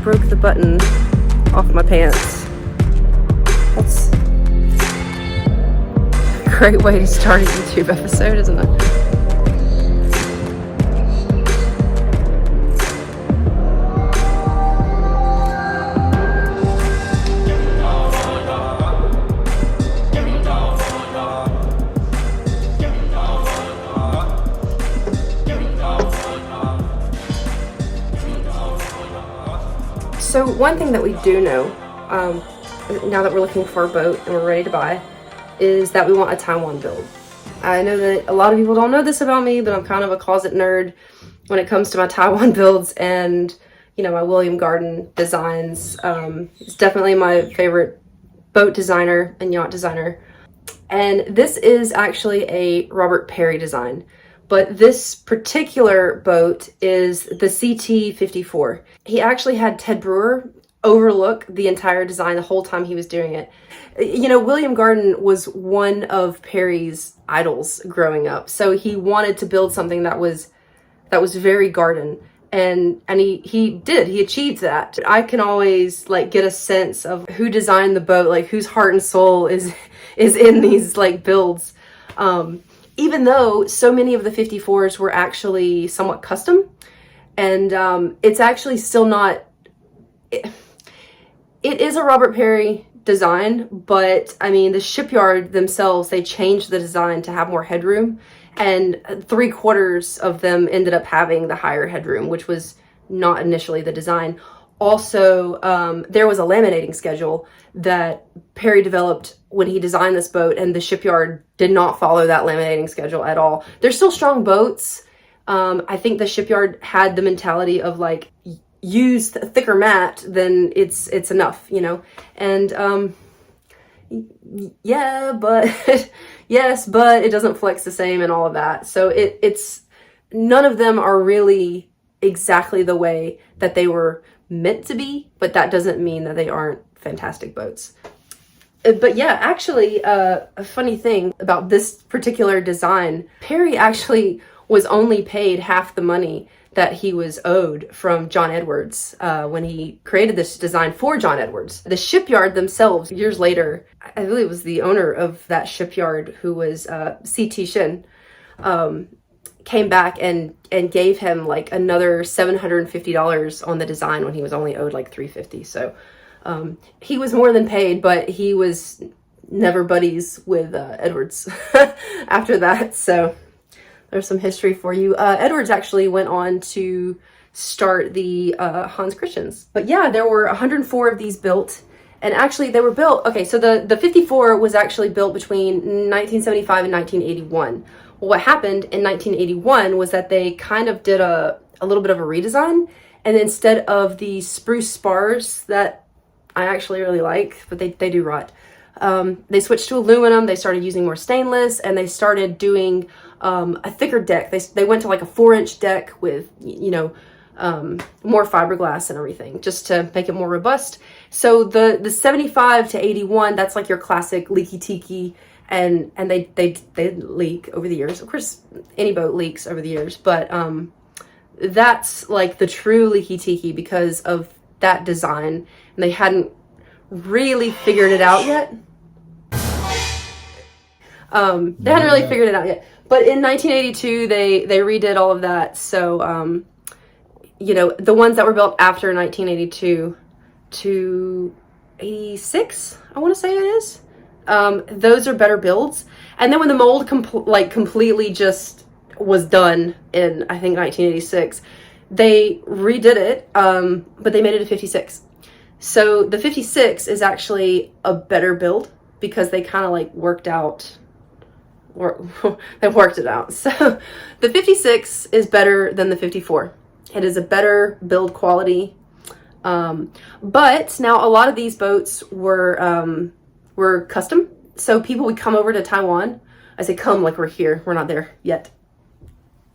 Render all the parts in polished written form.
broke the button off my pants. That's a great way to start a YouTube episode, isn't it? So one thing that we do know, now that we're looking for a boat and we're ready to buy, is that we want a Taiwan build. I know that a lot of people don't know this about me, but I'm kind of a closet nerd when it comes to my Taiwan builds and, you know, my William Garden designs. It's definitely my favorite boat designer and yacht designer. And this is actually a Robert Perry design. But this particular boat is the CT-54. He actually had Ted Brewer overlook the entire design the whole time he was doing it. You know, William Garden was one of Perry's idols growing up. So he wanted to build something that was very garden. And he achieved that. I can always like get a sense of who designed the boat, like whose heart and soul is in these like builds. Even though so many of the 54s were actually somewhat custom, and it's actually still not, it is a Robert Perry design, but I mean, the shipyard themselves, they changed the design to have more headroom, and 3/4 of them ended up having the higher headroom, which was not initially the design. Also, there was a laminating schedule that Perry developed when he designed this boat, and the shipyard did not follow that laminating schedule at all. They're still strong boats. I think the shipyard had the mentality of like, use a thicker mat, then it's enough, you know? And yeah, but yes, but it doesn't flex the same and all of that. So it's none of them are really exactly the way that they were meant to be, but that doesn't mean that they aren't fantastic boats. But yeah, actually, a funny thing about this particular design, Perry actually was only paid half the money that he was owed from John Edwards when he created this design for John Edwards. The shipyard themselves, years later, I believe it was the owner of that shipyard, who was CT Shin, came back and gave him like another $750 on the design when he was only owed like $350. So he was more than paid, but he was never buddies with Edwards after that. So there's some history for you. Edwards actually went on to start the Hans Christians. But yeah, there were 104 of these built. And actually they were built, okay, so the 54 was actually built between 1975 and 1981. Well, what happened in 1981 was that they kind of did a little bit of a redesign. And instead of the spruce spars that I actually really like, but they do rot, they switched to aluminum. They started using more stainless, and they started doing a thicker deck. They went to like a 4-inch deck with, you know, more fiberglass and everything, just to make it more robust. So the 75 to 81, that's like your classic leaky tiki, and they leak over the years. Of course, any boat leaks over the years, but that's like the true leaky tiki because of that design, and they hadn't really figured it out yet. They hadn't really figured it out yet. But in 1982, they redid all of that. So, you know, the ones that were built after 1982 to 86, I want to say it is, those are better builds. And then when the mold completely just was done in, I think, 1986, they redid it, but they made it a 56. So the 56 is actually a better build because they kind of like worked it out. So the 56 is better than the 54. It is a better build quality. But now a lot of these boats were custom. So people would come over to Taiwan. I say come like we're here. We're not there yet.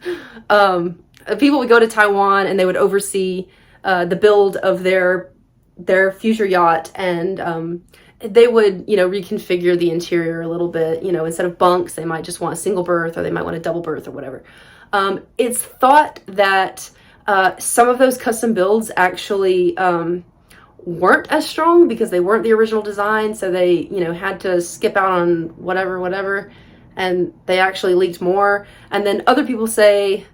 People would go to Taiwan and they would oversee the build of their future yacht, and they would, you know, reconfigure the interior a little bit. You know, instead of bunks, they might just want a single berth, or they might want a double berth or whatever. It's thought that Some of those custom builds actually weren't as strong because they weren't the original design, so they, you know, had to skip out on whatever, and they actually leaked more. And then other people say,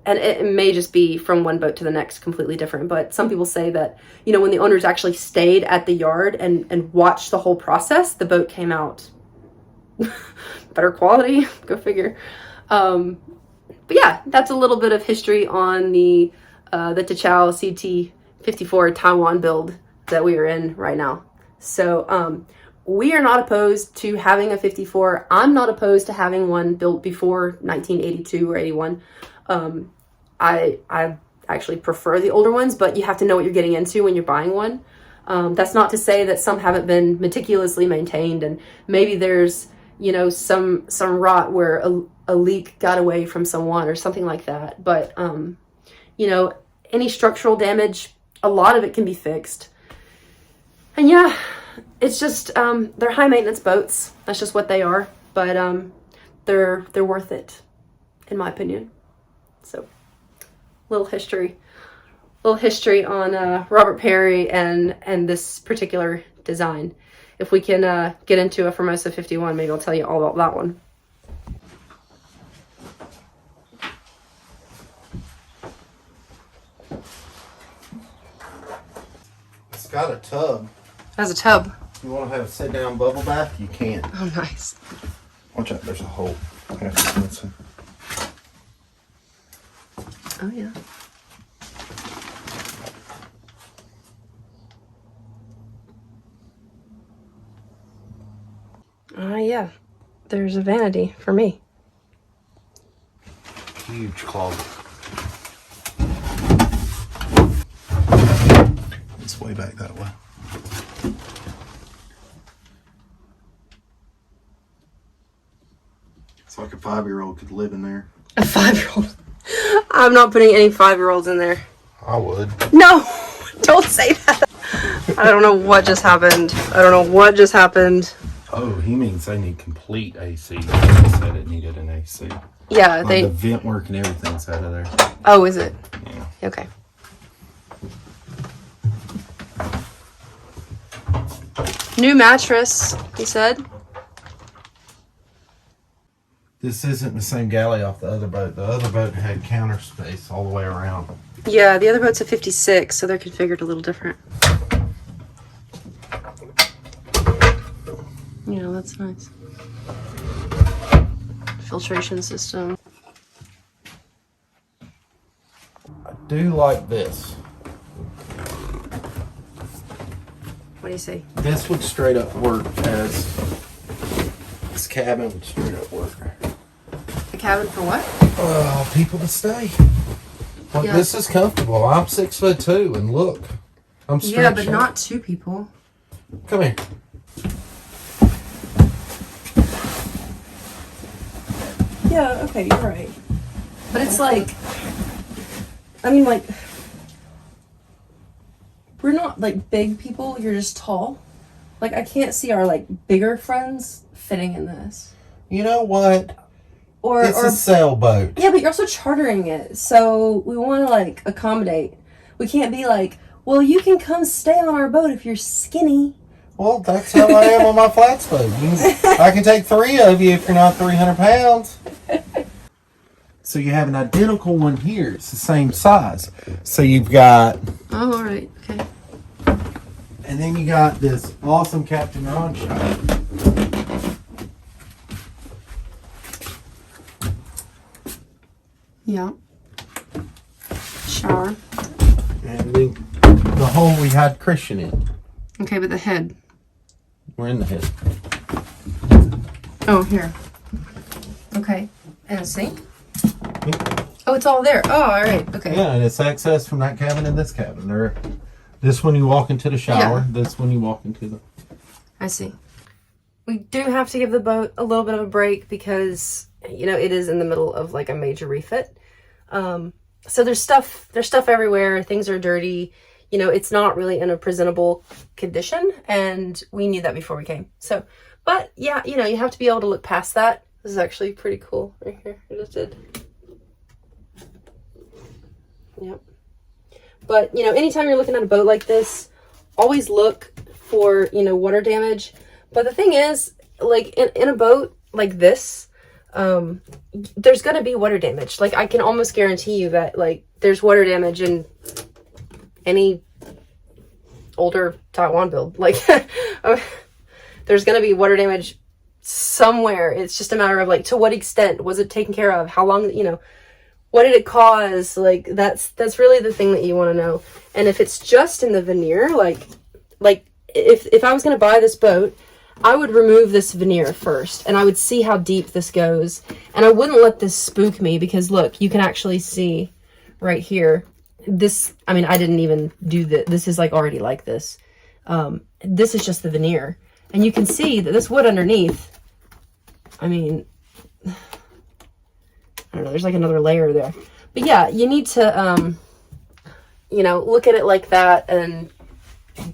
and it may just be from one boat to the next completely different, but some people say that, you know, when the owners actually stayed at the yard and watched the whole process, the boat came out better quality. Go figure. But yeah, that's a little bit of history on the Ta Chiao CT 54 Taiwan build that we are in right now. So we are not opposed to having a 54. I'm not opposed to having one built before 1982 or 81. I actually prefer the older ones, but you have to know what you're getting into when you're buying one. That's not to say that some haven't been meticulously maintained, and maybe there's, you know, some rot where a leak got away from someone or something like that. But you know, any structural damage, a lot of it can be fixed. And yeah, it's just they're high maintenance boats. That's just what they are. But they're worth it, in my opinion. So, little history on Robert Perry and this particular design. If we can get into a Formosa 51, maybe I'll tell you all about that one. It's got a tub. It has a tub. If you want to have a sit-down bubble bath, you can. Oh, nice. Watch out, there's a hole. Oh, yeah. Yeah. There's a vanity for me. Huge closet. It's way back that way. It's like a 5-year-old could live in there. A 5-year-old? I'm not putting any 5-year-olds in there. I would. No! Don't say that. I don't know what just happened. Oh, he means they need complete AC. They said it needed an AC. Yeah, like the vent work and everything's out of there. Oh, is it? Yeah. Okay. New mattress, he said. This isn't the same galley off the other boat. The other boat had counter space all the way around. Yeah, the other boat's a 56, so they're configured a little different. Yeah, that's nice. Filtration system. I do like this. What do you say? This would straight up work as this cabin would straight up work. A cabin for what? People to stay. Like, Yeah. This is comfortable. I'm 6'2" and look, I'm stretched. Yeah, but not 2 people. Come here. Yeah, okay, you're right. But it's like, I mean, like, we're not like big people, you're just tall. Like, I can't see our like bigger friends fitting in this. You know what? It's a sailboat. Yeah, but you're also chartering it, so we want to like accommodate. We can't be like, well, you can come stay on our boat if you're skinny. Well, that's how I am on my flats boat. I can take 3 of you if you're not 300 pounds. So you have an identical one here. It's the same size. So you've got... Oh, all right. Okay. And then you got this awesome Captain Ron shot. Yeah. Shower. And then the hole we had Christian in. Okay, but the head. We're in the head. Oh, here. Okay. And a sink? Oh, it's all there. Oh, all right. Okay. Yeah, and it's access from that cabin and this cabin. This one you walk into the shower. Yeah. This one you walk into the... I see. We do have to give the boat a little bit of a break because, you know, it is in the middle of like a major refit. So there's stuff everywhere. Things are dirty. You know, it's not really in a presentable condition, and we knew that before we came. So, but yeah, you know, you have to be able to look past that. This is actually pretty cool right here. I just did. Yep. But, you know, anytime you're looking at a boat like this, always look for, you know, water damage. But the thing is, like, in a boat like this, there's going to be water damage. Like, I can almost guarantee you that, like, there's water damage in any older Taiwan build. Like, there's going to be water damage somewhere. It's just a matter of, like, to what extent was it taken care of? How long, you know, what did it cause? Like, that's really the thing that you want to know. And if it's just in the veneer, like if I was going to buy this boat, I would remove this veneer first, and I would see how deep this goes. And I wouldn't let this spook me, because look, you can actually see right here. This, I mean, I didn't even do that. This is like already like this. This is just the veneer. And you can see that this wood underneath, I mean, I don't know, there's like another layer there. But yeah, you need to, you know, look at it like that, and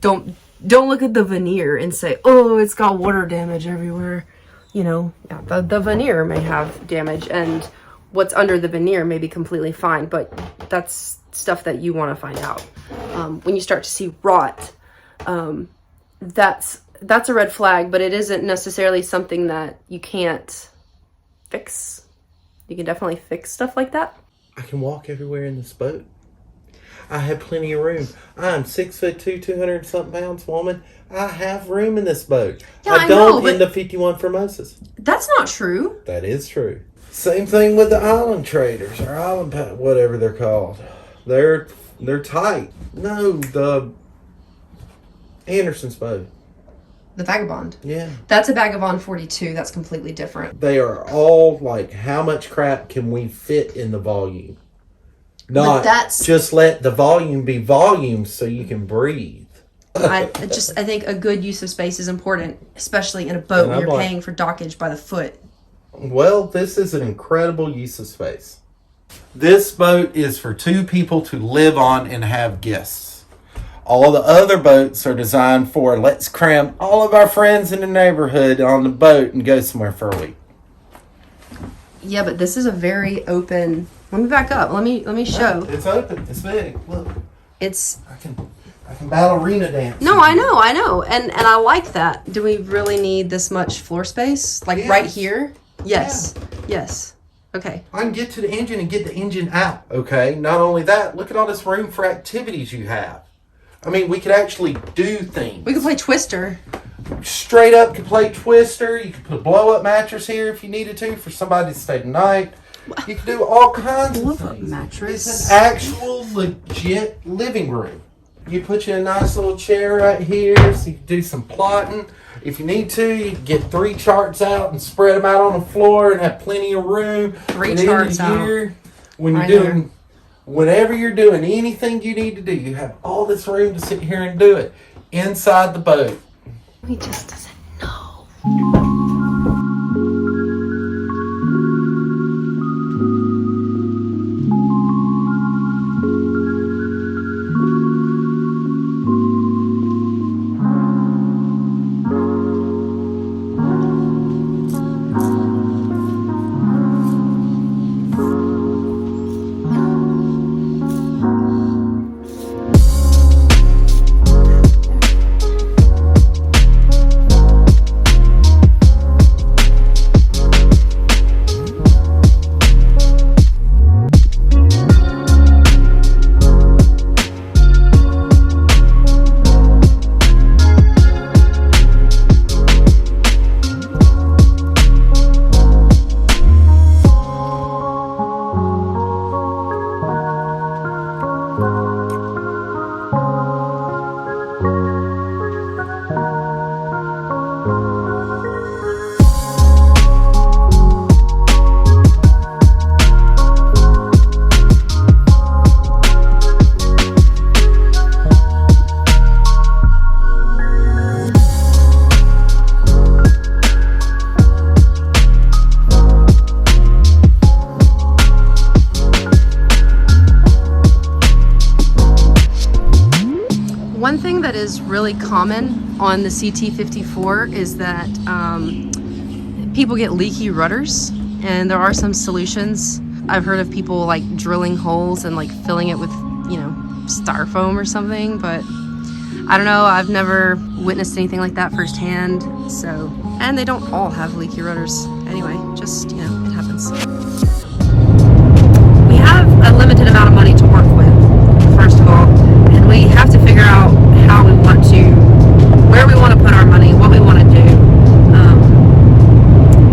don't look at the veneer and say, oh, it's got water damage everywhere. You know, yeah, the veneer may have damage, and what's under the veneer may be completely fine, but that's stuff that you want to find out. When you start to see rot, that's a red flag, but it isn't necessarily something that you can't fix. You can definitely fix stuff like that. I can walk everywhere in this boat. I have plenty of room. I'm 6'2", 200 something pounds, woman. I have room in this boat. Yeah, I don't in the 51 Formosas. That's not true. That is true. Same thing with the island traders or whatever they're called. They're tight. No, the Anderson's boat. The Vagabond. Yeah. That's a Vagabond 42. That's completely different. They are all like, how much crap can we fit in the volume? Not just let the volume be volume so you can breathe. I think a good use of space is important, especially in a boat where you're paying for dockage by the foot. Well, this is an incredible use of space. This boat is for 2 people to live on and have guests. All the other boats are designed for, let's cram all of our friends in the neighborhood on the boat and go somewhere for a week. Yeah, but this is a very open. Let me back up. Let me show. It's open. It's big. Look. It's. I can ballerina dance. No, I know, and I like that. Do we really need this much floor space? Like right here? Yes. Yeah. Yes. Okay. I can get to the engine and get the engine out. Okay. Not only that, look at all this room for activities you have. I mean, we could actually do things. We could play Twister. Straight up could play Twister. You could put a blow-up mattress here if you needed to for somebody to stay the night. You can do all kinds of things. Mattress. It's an actual legit living room. You put you a nice little chair right here so you can do some plotting. If you need to, you can get 3 charts out and spread them out on the floor and have plenty of room. 3 charts out. When you're doing, whenever you're doing anything you need to do, you have all this room to sit here and do it inside the boat. He just doesn't know. One thing that is really common on the CT54 is that people get leaky rudders, and there are some solutions. I've heard of people like drilling holes and like filling it with, you know, styrofoam or something, but I don't know. I've never witnessed anything like that firsthand. So, and they don't all have leaky rotors anyway, just, you know, it happens. We have a limited amount of money to work with, first of all, and we have to figure out how we want to, where we want to put our money, what we want to do.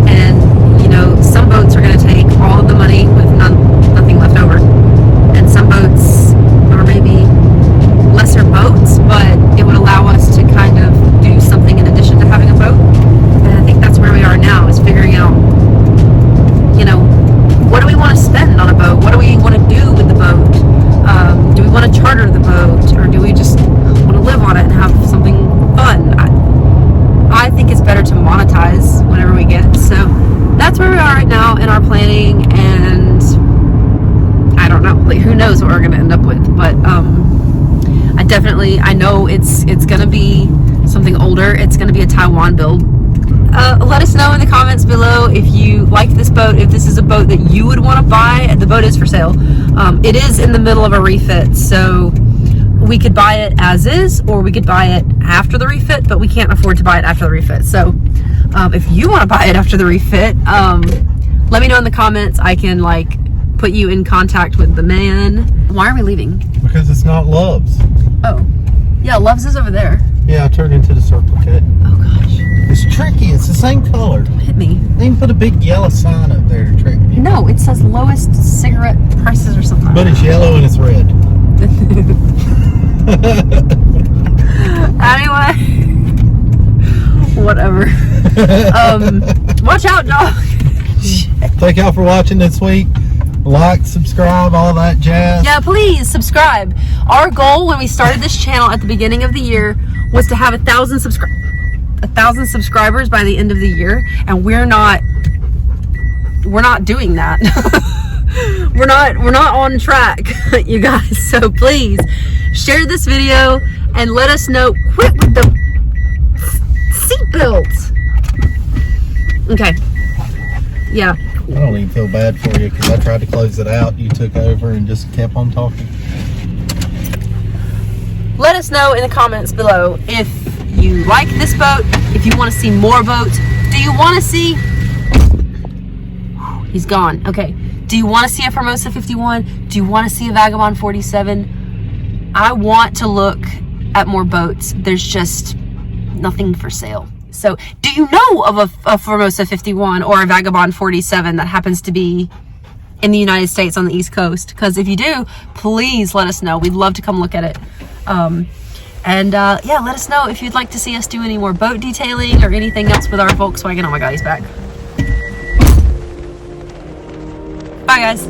And, you know, some boats are going to take all of the money with nothing left over. And some boats are maybe lesser boats, but it would allow us to kind of do something in addition to having a boat. And I think that's where we are now, is figuring out, you know, what do we want to spend on a boat? What do we want to do with the boat? Do we want to charter the boat, or do we just want to live on it and have something fun? I think it's better to monetize whenever we get. So that's where we are right now in our planning, and I don't know, like, who knows what we're going to end up with, but I know it's going to be something older. It's going to be a Taiwan build. Let us know in the comments below if you like this boat, if this is a boat that you would want to buy. The boat is for sale. It is in the middle of a refit, so we could buy it as is, or we could buy it after the refit, but we can't afford to buy it after the refit. So if you want to buy it after the refit, let me know in the comments. I can, like, put you in contact with the man. Why are we leaving? Because it's not Love's. Oh, yeah, Love's is over there. Yeah, I turned into the Circle K. Oh gosh, It's tricky. It's the same color. don't hit me. They even put a big yellow sign up there to trick me. No, it says lowest cigarette prices or something. But it's yellow and it's red. Anyway, whatever. Watch out, dog. Thank y'all for watching this week. Like, subscribe, all that jazz. Yeah, please subscribe. Our goal when we started this channel at the beginning of the year was to have 1,000 subscribers by the end of the year, and we're not doing that. we're not on track, you guys. So please share this video and let us know. Quit with the seatbelts. Okay. Yeah. I don't even feel bad for you because I tried to close it out. You took over and just kept on talking. Let us know in the comments below if you like this boat, if you want to see more boats. Do you want to see... He's gone. Okay. Do you want to see a Formosa 51? Do you want to see a Vagabond 47? I want to look at more boats. There's just nothing for sale. So, do you know of a Formosa 51 or a Vagabond 47 that happens to be in the United States on the East Coast? Because if you do, please let us know. We'd love to come look at it. Yeah, let us know if you'd like to see us do any more boat detailing or anything else with our Volkswagen. Oh my God, he's back. Bye, guys.